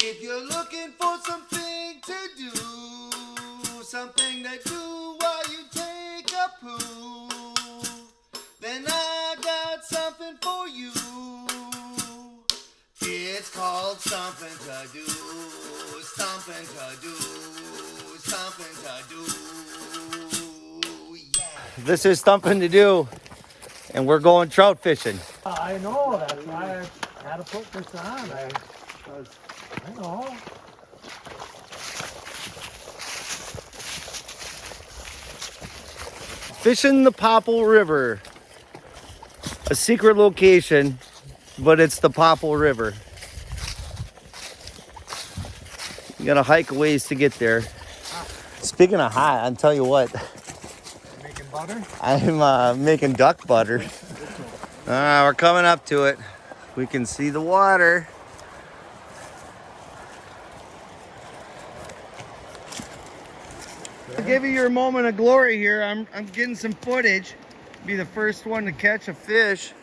If you're looking for something to do, something to do while you take a poo, then I got something for you. It's called something to do, something to do, something to do, yeah. This is something to do, and we're going trout fishing. I know, that's why I had to put this on. I know. Fishing the Popple River. A secret location, but it's the Popple River. You gotta hike a ways to get there. Speaking of hot, I'll tell you what. Making butter? I'm making duck butter. We're coming up to it. We can see the water. I'll give you your moment of glory here. I'm getting some footage. Be the first one to catch a fish.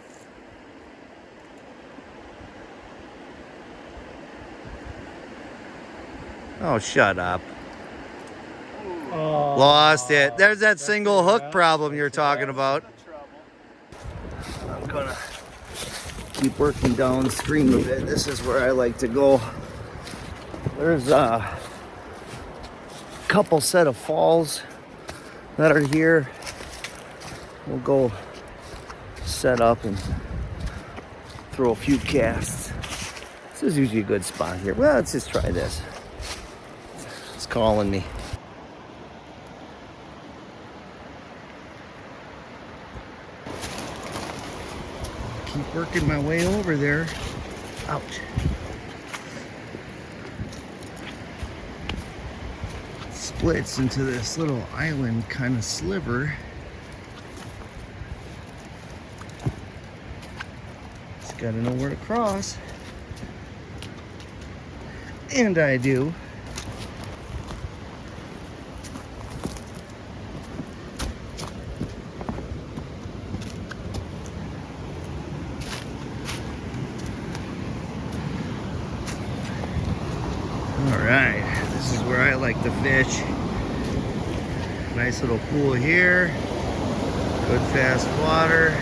Oh, shut up. Oh, Lost it. There's that single hook problem you're talking about. I'm gonna keep working downstream a bit. This is where I like to go. There's a couple set of falls that are here. We'll go set up and throw a few casts. This is usually a good spot here. Well, let's just try this. It's calling me. Keep working my way over there. Ouch. Splits into this little island kind of sliver. Just gotta know where to cross. And I do. Alright, this is where I like to fish. Nice little pool here. Good fast water.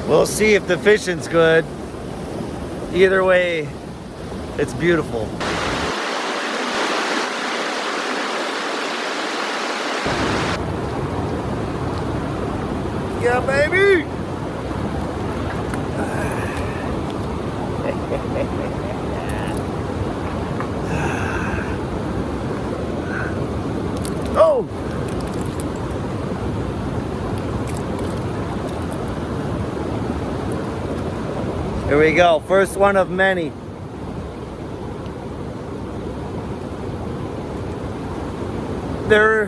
We'll see if the fishing's good. Either way, it's beautiful. Yeah, baby! Oh! Here we go, first one of many. They're,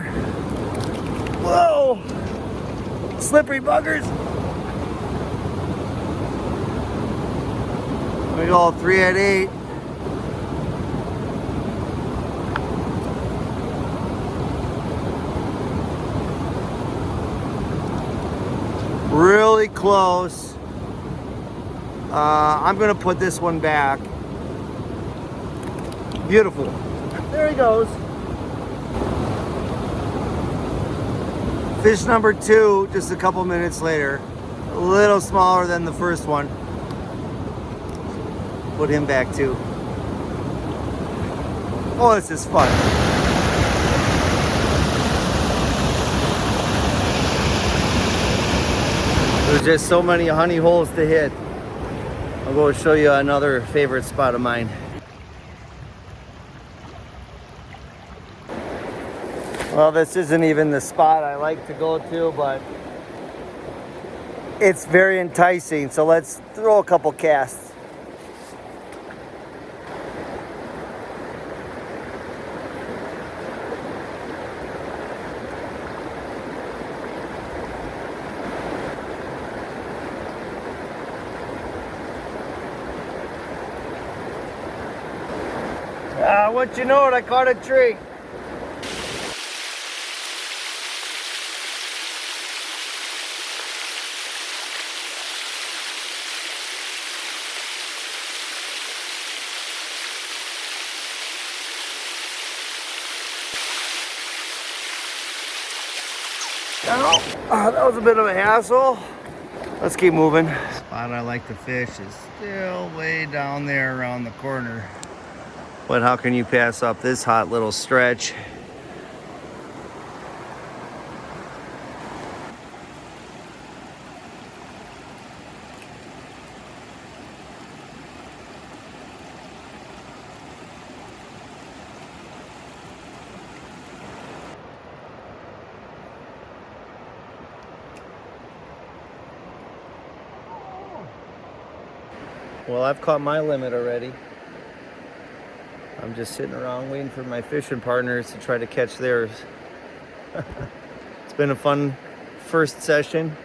whoa, slippery buggers. We go 3 at 8. Really close. I'm gonna put this one back. Beautiful. There he goes. Fish number 2, just a couple minutes later. A little smaller than the first one. Put him back too. Oh, this is fun. There's just so many honey holes to hit. I'll go show you another favorite spot of mine. Well, this isn't even the spot I like to go to, but it's very enticing. So let's throw a couple casts. What you know, I caught a tree. That was a bit of a hassle. Let's keep moving. The spot I like to fish is still way down there around the corner. But how can you pass up this hot little stretch? Well, I've caught my limit already. I'm just sitting around waiting for my fishing partners to try to catch theirs. It's been a fun first session.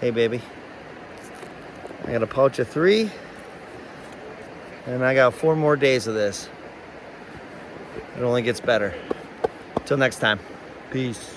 Hey, baby. I got a pouch of 3, and I got 4 more days of this. It only gets better. Till next time. Peace.